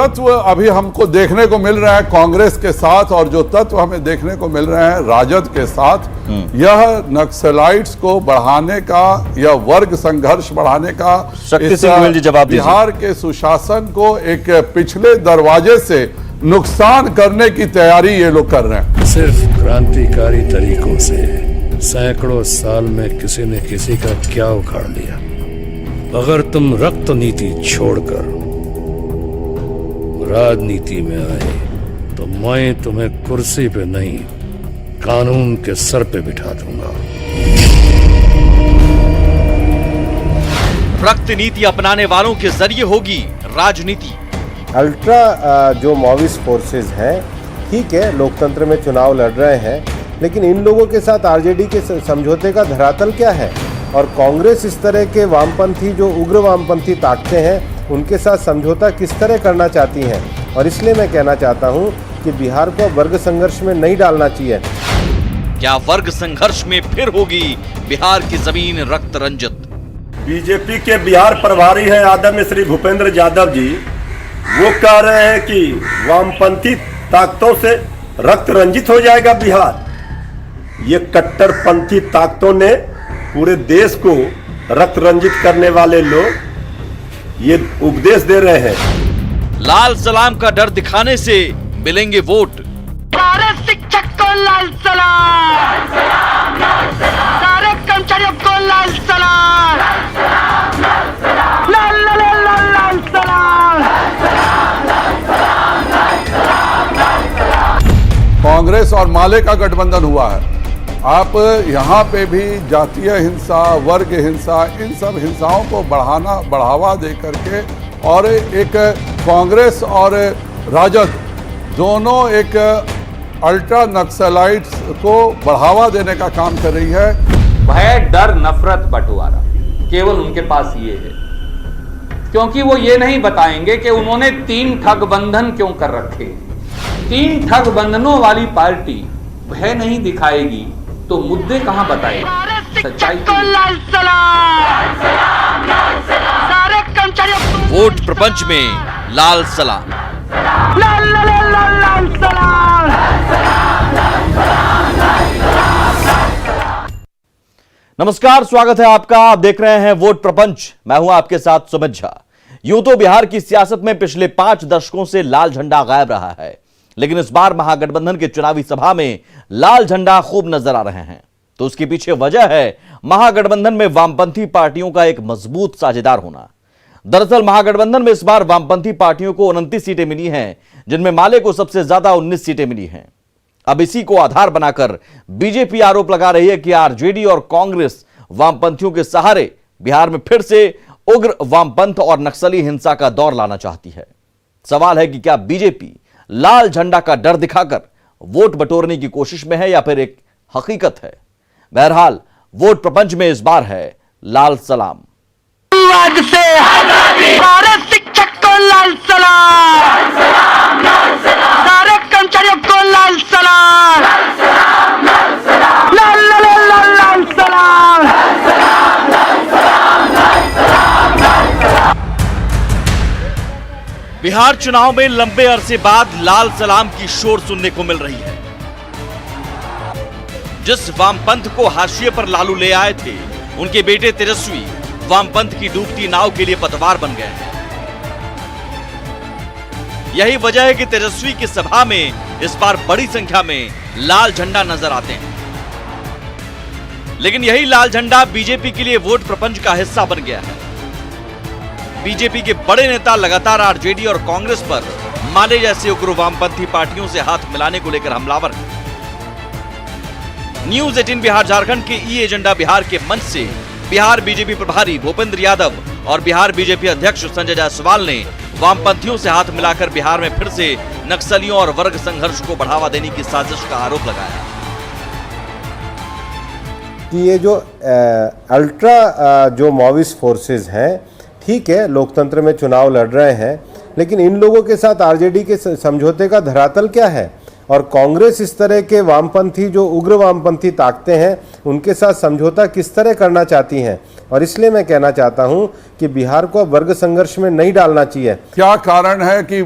तत्व अभी हमको देखने को मिल रहा है कांग्रेस के साथ और जो तत्व हमें देखने को मिल रहे हैं राजद के साथ, यह नक्सलाइट्स को बढ़ाने का, यह वर्ग संघर्ष बढ़ाने का, बिहार के सुशासन को एक पिछले दरवाजे से नुकसान करने की तैयारी ये लोग कर रहे हैं। सिर्फ क्रांतिकारी तरीकों से सैकड़ों साल में किसी ने किसी का क्या उखाड़ लिया। अगर तुम रक्त नीति छोड़कर राजनीति में आए तो मैं तुम्हें कुर्सी पे नहीं कानून के सर पे बिठा दूंगा। रक्त नीति अपनाने वालों के जरिए होगी राजनीति। अल्ट्रा जो माओविस्ट फोर्सेस हैं, ठीक है, लोकतंत्र में चुनाव लड़ रहे हैं, लेकिन इन लोगों के साथ आरजेडी के समझौते का धरातल क्या है? और कांग्रेस इस तरह के वामपंथी जो उग्र वामपंथी ताकते हैं, उनके साथ समझौता किस तरह करना चाहती हैं? और इसलिए मैं कहना चाहता हूं कि बिहार को वर्ग संघर्ष में नहीं डालना चाहिए। क्या वर्ग संघर्ष में फिर होगी बिहार की जमीन रक्त रंजित? बीजेपी के बिहार प्रभारी हैं आदरणीय श्री भूपेंद्र यादव जी, वो कह रहे हैं कि वामपंथी ताकतों से रक्त रंजित हो जाएगा बिहार। ये कट्टरपंथी ताकतों ने पूरे देश को रक्त रंजित करने वाले लोग ये उपदेश दे रहे हैं। लाल सलाम का डर दिखाने से मिलेंगे वोट। सारे शिक्षक को लाल सलाम, सारे कर्मचारियों को लाल सलाम, लाल लाल लाल लाल सलाम। कांग्रेस और माले का गठबंधन हुआ है। आप यहाँ पे भी जातीय हिंसा, वर्ग हिंसा, इन सब हिंसाओं को बढ़ावा दे करके और एक कांग्रेस और राजद दोनों एक अल्ट्रा नक्सलाइट्स को बढ़ावा देने का काम कर रही है। भय, डर, नफरत, बंटवारा केवल उनके पास ये है, क्योंकि वो ये नहीं बताएंगे कि उन्होंने 3 ठग बंधन क्यों कर रखे। 3 ठग बंधनों वाली पार्टी भय नहीं दिखाएगी तो मुद्दे कहां बताएगी? सच्चाई को लाल सलाम, सारे कर्मचारियों को वोट प्रपंच में लाल सलाम, लाल लाल लाल लाल सलाम। नमस्कार, स्वागत है आपका। आप देख रहे हैं वोट प्रपंच। मैं हूं आपके साथ सुमित झा। यूं तो बिहार की सियासत में पिछले 5 दशकों से लाल झंडा गायब रहा है, लेकिन इस बार महागठबंधन के चुनावी सभा में लाल झंडा खूब नजर आ रहे हैं। तो उसके पीछे वजह है महागठबंधन में वामपंथी पार्टियों का एक मजबूत साझेदार होना। दरअसल महागठबंधन में इस बार वामपंथी पार्टियों को 29 सीटें मिली हैं, जिनमें माले को सबसे ज्यादा 19 सीटें मिली हैं। अब इसी को आधार बनाकर बीजेपी आरोप लगा रही है कि आरजेडी और कांग्रेस वामपंथियों के सहारे बिहार में फिर से उग्र वामपंथ और नक्सली हिंसा का दौर लाना चाहती है। सवाल है कि क्या बीजेपी लाल झंडा का डर दिखाकर वोट बटोरने की कोशिश में है या फिर एक हकीकत है? बहरहाल वोट प्रपंच में इस बार है लाल सलाम। आज से सारे शिक्षक को लाल सलाम, सारे कर्मचारियों को लाल सलाम, लाल लाल लाल लाल सलाम। बिहार चुनाव में लंबे अरसे बाद लाल सलाम की शोर सुनने को मिल रही है। जिस वामपंथ को हाशिए पर लालू ले आए थे, उनके बेटे तेजस्वी वामपंथ की डूबती नाव के लिए पतवार बन गए हैं। यही वजह है कि तेजस्वी की सभा में इस बार बड़ी संख्या में लाल झंडा नजर आते हैं। लेकिन यही लाल झंडा बीजेपी के लिए वोट प्रपंच का हिस्सा बन गया है। बीजेपी के बड़े नेता लगातार आरजेडी और कांग्रेस पर माले जैसे उग्र वामपंथी पार्टियों से हाथ मिलाने को लेकर हमलावर हैं। न्यूज 18 बिहार झारखंड के ई एजेंडा बिहार के मंच से बिहार बीजेपी प्रभारी भूपेंद्र यादव और बिहार बीजेपी अध्यक्ष संजय जायसवाल ने वामपंथियों से हाथ मिलाकर बिहार में फिर से नक्सलियों और वर्ग संघर्ष को बढ़ावा देने की साजिश का आरोप लगाया कि ये जो अल्ट्रा जो माओविस्ट फोर्सेस हैं, ठीक है, लोकतंत्र में चुनाव लड़ रहे हैं, लेकिन इन लोगों के साथ आरजेडी के समझौते का धरातल क्या है? और कांग्रेस इस तरह के वामपंथी जो उग्र वामपंथी ताकते हैं, उनके साथ समझौता किस तरह करना चाहती हैं? और इसलिए मैं कहना चाहता हूं कि बिहार को वर्ग संघर्ष में नहीं डालना चाहिए। क्या कारण है कि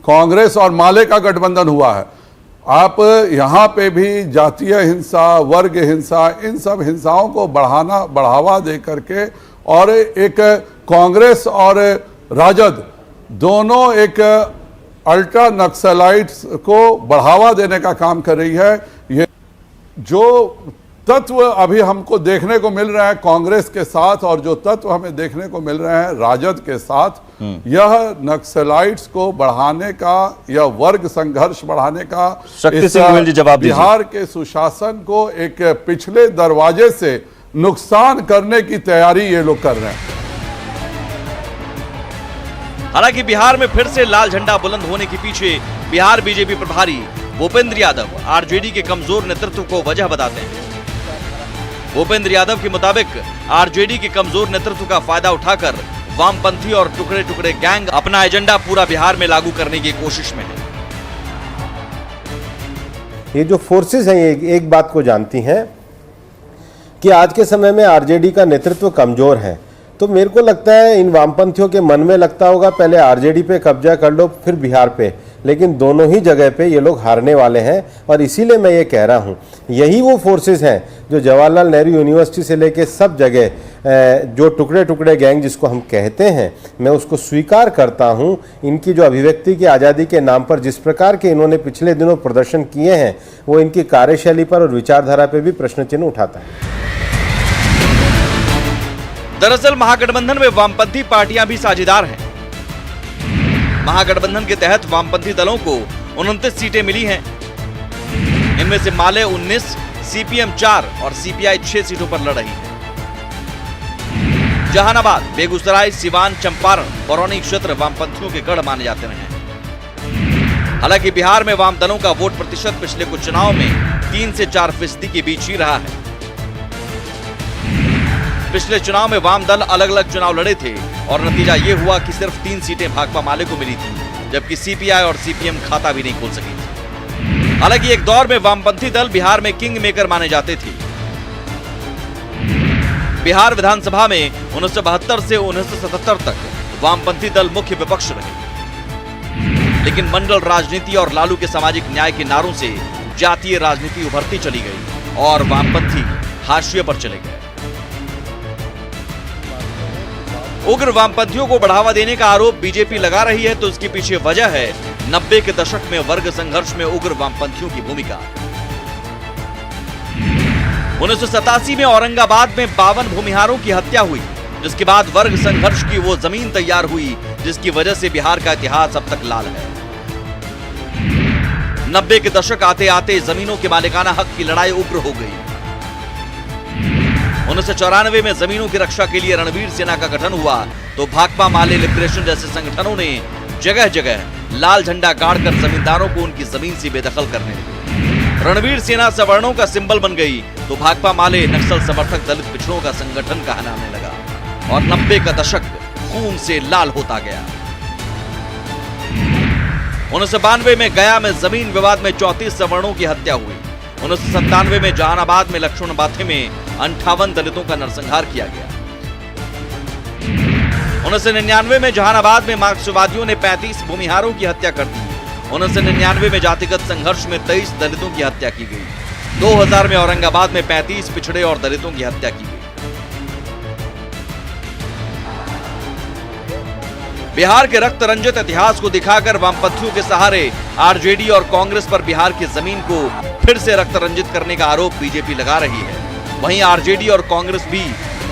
कांग्रेस और माले का गठबंधन हुआ है। आप यहाँ पे भी जातीय हिंसा, वर्ग हिंसा, इन सब हिंसाओं को बढ़ावा दे करके और एक कांग्रेस और राजद दोनों एक अल्ट्रा नक्सलाइट्स को बढ़ावा देने का काम कर रही है। ये जो तत्व अभी हमको देखने को मिल रहा है कांग्रेस के साथ और जो तत्व हमें देखने को मिल रहे हैं राजद के साथ, यह नक्सलाइट्स को बढ़ाने का या वर्ग संघर्ष बढ़ाने का, शक्ति सिंह गोयल जी जवाब दीजिए। बिहार के सुशासन को एक पिछले दरवाजे से नुकसान करने की तैयारी ये लोग कर रहे हैं। हालांकि बिहार में फिर से लाल झंडा बुलंद होने के पीछे बिहार बीजेपी प्रभारी भूपेंद्र यादव आरजेडी के कमजोर नेतृत्व को वजह बताते हैं। भूपेंद्र यादव के मुताबिक आरजेडी के कमजोर नेतृत्व का फायदा उठाकर वामपंथी और टुकड़े टुकड़े गैंग अपना एजेंडा पूरा बिहार में लागू करने की कोशिश में है। ये जो फोर्सेस हैं ये एक बात को जानती हैं कि आज के समय में आरजेडी का नेतृत्व कमजोर है, तो मेरे को लगता है इन वामपंथियों के मन में लगता होगा पहले आरजेडी पे कब्जा कर लो फिर बिहार पे, लेकिन दोनों ही जगह पे ये लोग हारने वाले हैं। और इसीलिए मैं ये कह रहा हूँ यही वो फोर्सेस हैं जो जवाहरलाल नेहरू यूनिवर्सिटी से लेके सब जगह जो टुकड़े टुकड़े गैंग जिसको हम कहते हैं, मैं उसको स्वीकार करता हूँ। इनकी जो अभिव्यक्ति की आज़ादी के नाम पर जिस प्रकार के इन्होंने पिछले दिनों प्रदर्शन किए हैं वो इनकी कार्यशैली पर और विचारधारा पर भी प्रश्न चिन्ह उठाता है। दरअसल महागठबंधन में वामपंथी पार्टियां भी साझेदार हैं। महागठबंधन के तहत वामपंथी दलों को 29 सीटें मिली हैं। इनमें से माले 19, सीपीएम 4 और सीपीआई 6 सीटों पर लड़ रही है। जहानाबाद, बेगूसराय, सिवान, चंपारण, बरौनी क्षेत्र वामपंथियों के गढ़ माने जाते रहे। हालांकि बिहार में वाम दलों का वोट प्रतिशत पिछले कुछ चुनाव में 3 से 4% के बीच ही रहा है। पिछले चुनाव में वाम दल अलग अलग चुनाव लड़े थे और नतीजा ये हुआ कि सिर्फ 3 सीटें भाकपा माले को मिली थी, जबकि सीपीआई और सीपीएम खाता भी नहीं खोल सकी थी। हालांकि एक दौर में वामपंथी दल बिहार में किंग मेकर माने जाते थे। बिहार विधानसभा में 1972 से 1977 तक वामपंथी दल मुख्य विपक्ष रहे, लेकिन मंडल राजनीति और लालू के सामाजिक न्याय के नारों से जातीय राजनीति उभरती चली गई और वामपंथी हाशिए पर चले गए। उग्र वामपंथियों को बढ़ावा देने का आरोप बीजेपी लगा रही है, तो इसके पीछे वजह है 90 के दशक में वर्ग संघर्ष में उग्र वामपंथियों की भूमिका। 1987 में औरंगाबाद में 52 भूमिहारों की हत्या हुई, जिसके बाद वर्ग संघर्ष की वो जमीन तैयार हुई जिसकी वजह से बिहार का इतिहास अब तक लाल है। 90 के दशक आते आते जमीनों के मालिकाना हक की लड़ाई उग्र हो गई। 1994 में जमीनों की रक्षा के लिए रणवीर सेना का गठन हुआ, तो भाकपा माले लिबरेशन जैसे संगठनों ने जगह जगह लाल झंडा गाड़कर जमींदारों को उनकी जमीन से बेदखल करने लगे। रणवीर सेना सवर्णों का सिंबल बन गई, तो भाकपा माले नक्सल समर्थक दलित पिछड़ों का संगठन कहलाने लगा और 90 का दशक खून से लाल होता गया। 1992 में गया में जमीन विवाद में 34 सवर्णों की हत्या हुई। 1997 में जहानाबाद में लक्ष्मण बाथे में 58 दलितों का नरसंहार किया गया। 1999 में जहानाबाद में मार्क्सवादियों ने 35 भूमिहारों की हत्या कर दी। 1999 में जातिगत संघर्ष में 23 दलितों की हत्या की गई। 2000 में औरंगाबाद में 35 पिछड़े और दलितों की हत्या की गई। बिहार के रक्त रंजित इतिहास को दिखाकर वामपंथियों के सहारे आरजेडी और कांग्रेस पर बिहार की जमीन को फिर से रक्त रंजित करने का आरोप बीजेपी लगा रही है। वहीं आरजेडी और कांग्रेस भी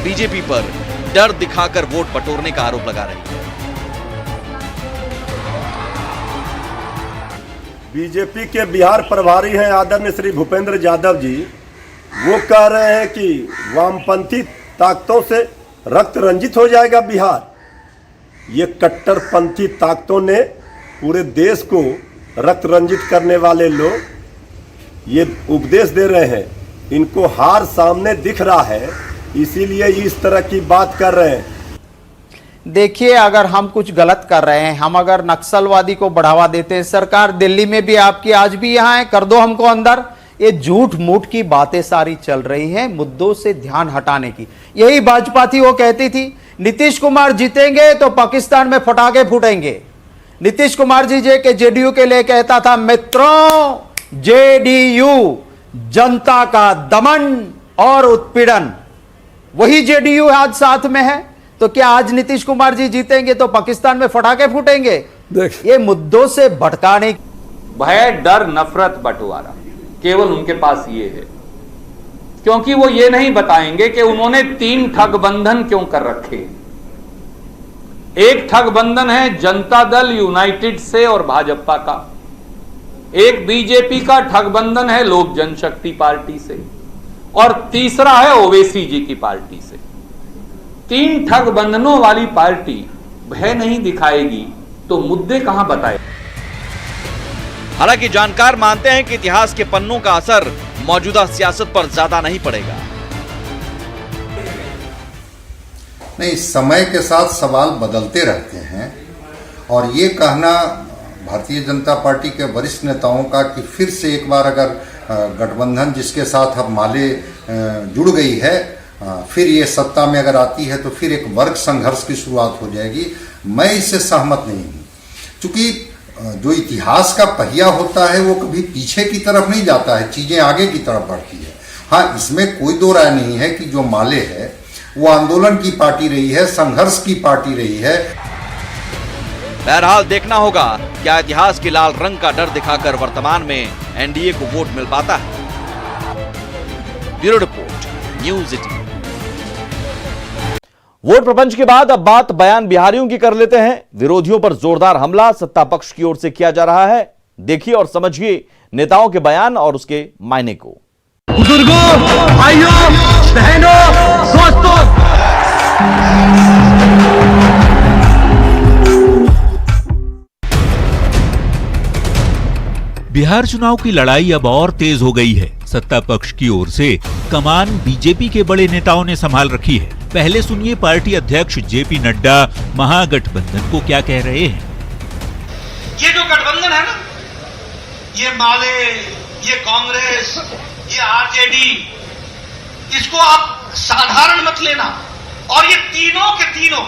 बीजेपी पर डर दिखाकर वोट बटोरने का आरोप लगा रही है। बीजेपी के बिहार प्रभारी हैं आदरणीय श्री भूपेंद्र यादव जी, वो कह रहे हैं कि वामपंथी ताकतों से रक्त रंजित हो जाएगा बिहार। ये कट्टरपंथी ताकतों ने पूरे देश को रक्त रंजित करने वाले लोग ये उपदेश दे रहे हैं। इनको हार सामने दिख रहा है, इसीलिए इस तरह की बात कर रहे हैं। देखिए, अगर हम कुछ गलत कर रहे हैं, हम अगर नक्सलवादी को बढ़ावा देते हैं, सरकार दिल्ली में भी आपकी आज भी यहाँ है, कर दो हमको अंदर। ये झूठ मूठ की बातें सारी चल रही हैं मुद्दों से ध्यान हटाने की। यही भाजपा थी, वो कहती थी नीतीश कुमार जीतेंगे तो पाकिस्तान में पटाखे फूटेंगे, नीतीश कुमार जी के जेडीयू के लिए कहता था, मित्रों जेडीयू जनता का दमन और उत्पीड़न, वही जेडीयू आज साथ में है। तो क्या आज नीतीश कुमार जी जीतेंगे तो पाकिस्तान में फटाके फूटेंगे? ये मुद्दों से भटकाने, भय, डर, नफरत, बंटवारा केवल उनके पास ये है, क्योंकि वो ये नहीं बताएंगे कि उन्होंने 3 ठग बंधन क्यों कर रखे हैं। एक ठग बंधन है जनता दल यूनाइटेड से और भाजपा का, एक बीजेपी का ठग बंधन है लोक जनशक्ति पार्टी से, और तीसरा है ओवैसी जी की पार्टी से। 3 ठग बंधनों वाली पार्टी भय नहीं दिखाएगी तो मुद्दे कहां बताए। हालांकि जानकार मानते हैं कि इतिहास के पन्नों का असर मौजूदा सियासत पर ज्यादा नहीं पड़ेगा। नहीं, समय के साथ सवाल बदलते रहते हैं और ये कहना भारतीय जनता पार्टी के वरिष्ठ नेताओं का कि फिर से एक बार अगर गठबंधन जिसके साथ अब माले जुड़ गई है, फिर ये सत्ता में अगर आती है तो फिर एक वर्ग संघर्ष की शुरुआत हो जाएगी, मैं इससे सहमत नहीं हूँ। क्योंकि जो इतिहास का पहिया होता है वो कभी पीछे की तरफ नहीं जाता है, चीजें आगे की तरफ बढ़ती है। हाँ, इसमें कोई दो राय नहीं है कि जो माले है वो आंदोलन की पार्टी रही है, संघर्ष की पार्टी रही है। बहरहाल देखना होगा क्या इतिहास के लाल रंग का डर दिखाकर वर्तमान में एनडीए को वोट मिल पाता है। Bureau report, news 18। वोट प्रपंच के बाद अब बात बयान बिहारियों की कर लेते हैं। विरोधियों पर जोरदार हमला सत्ता पक्ष की ओर से किया जा रहा है। देखिए और समझिए नेताओं के बयान और उसके मायने को। बुजुर्गों, भाइयों, बहनों, दोस्तों, बिहार चुनाव की लड़ाई अब और तेज हो गई है। सत्ता पक्ष की ओर से कमान बीजेपी के बड़े नेताओं ने संभाल रखी है। पहले सुनिए पार्टी अध्यक्ष जेपी नड्डा महागठबंधन को क्या कह रहे हैं। ये जो गठबंधन है ना, ये माले, ये कांग्रेस, ये आरजेडी, इसको आप साधारण मत लेना। और ये तीनों के तीनों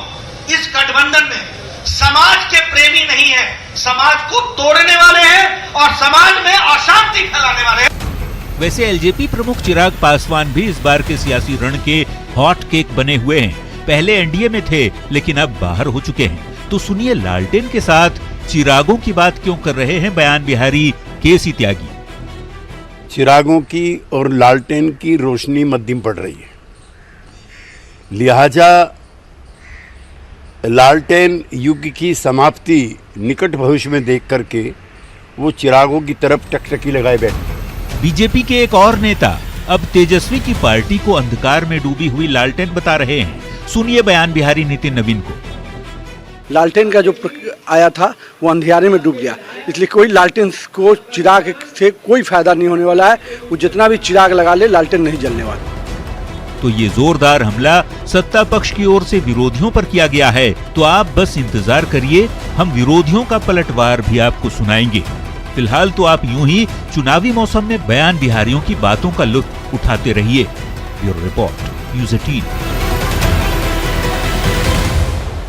इस गठबंधन में समाज के प्रेमी नहीं है, समाज को तोड़ने वाले हैं और समाज में अशांति फैलाने वाले हैं। वैसे एलजेपी प्रमुख चिराग पासवान भी इस बार के सियासी रण के हॉट केक बने हुए हैं। पहले एनडीए में थे लेकिन अब बाहर हो चुके हैं। तो सुनिए लालटेन के साथ चिरागों की बात क्यों कर रहे हैं बयान बिहारी केसी त्यागी। चिरागों की और लालटेन की रोशनी मध्यम पड़ रही है, लिहाजा लालटेन युग की समाप्ति निकट भविष्य में देख करके वो चिरागों की तरफ टकटकी लगाए बैठे। बीजेपी के एक और नेता अब तेजस्वी की पार्टी को अंधकार में डूबी हुई लालटेन बता रहे हैं। सुनिए बयान बिहारी नितिन नवीन को। लालटेन का जो आया था वो अंधियारे में डूब गया, इसलिए कोई लालटेन को चिराग से कोई फायदा नहीं होने वाला है। वो जितना भी चिराग लगा ले लालटेन नहीं जलने वाला। तो ये जोरदार हमला सत्ता पक्ष की ओर से विरोधियों पर किया गया है। तो आप बस इंतजार करिए, हम विरोधियों का पलटवार भी आपको सुनाएंगे। फिलहाल तो आप यूं ही चुनावी मौसम में बयान बिहारियों की बातों का लुत्फ उठाते रहिए। Bureau report, news 18।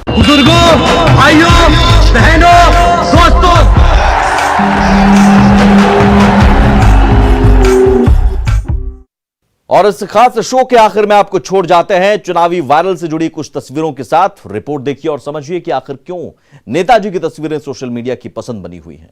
बुजुर्गों, भाइयों, बहनों, दोस्तों, और इस खास शो के आखिर में आपको छोड़ जाते हैं चुनावी वायरल से जुड़ी कुछ तस्वीरों के साथ। रिपोर्ट देखिए और समझिए कि आखिर क्यों नेताजी की तस्वीरें सोशल मीडिया की पसंद बनी हुई हैं।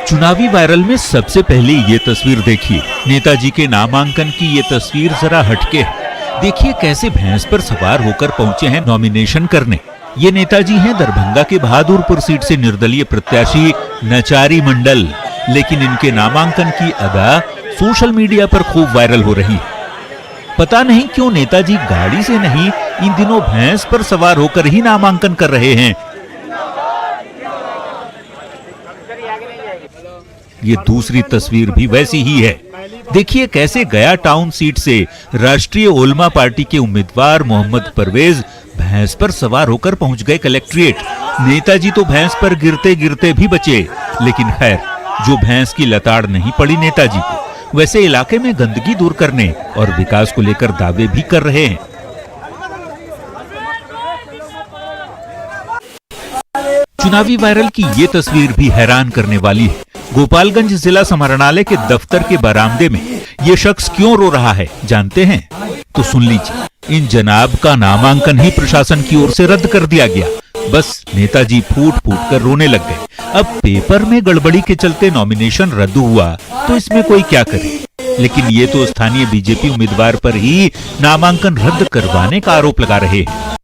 चुनावी वायरल में सबसे पहले ये तस्वीर देखिए। नेताजी के नामांकन की ये तस्वीर जरा हटके है। देखिए कैसे भैंस पर सवार होकर पहुंचे हैं नॉमिनेशन करने। ये नेताजी हैं दरभंगा के बहादुरपुर सीट से निर्दलीय प्रत्याशी नचारी मंडल। लेकिन इनके नामांकन की अदा सोशल मीडिया पर खूब वायरल हो रही है। पता नहीं क्यों नेताजी गाड़ी से नहीं, इन दिनों भैंस पर सवार होकर ही नामांकन कर रहे हैं। ये दूसरी तस्वीर भी वैसी ही है। देखिए कैसे गया टाउन सीट से राष्ट्रीय ओलमा पार्टी के उम्मीदवार मोहम्मद परवेज भैंस पर सवार होकर पहुंच गए कलेक्ट्रेट। नेताजी तो भैंस पर गिरते गिरते भी बचे, लेकिन खैर जो भैंस की लताड़ नहीं पड़ी नेताजी को, वैसे इलाके में गंदगी दूर करने और विकास को लेकर दावे भी कर रहे हैं। चुनावी वायरल की ये तस्वीर भी हैरान करने वाली है। गोपालगंज जिला समाहरणालय के दफ्तर के बरामदे में ये शख्स क्यों रो रहा है जानते हैं? तो सुन लीजिए। इन जनाब का नामांकन ही प्रशासन की ओर से रद्द कर दिया गया। बस नेताजी फूट फूट कर रोने लग गए। अब पेपर में गड़बड़ी के चलते नॉमिनेशन रद्द हुआ तो इसमें कोई क्या करे, लेकिन ये तो स्थानीय बीजेपी उम्मीदवार पर ही नामांकन रद्द करवाने का आरोप लगा रहे हैं।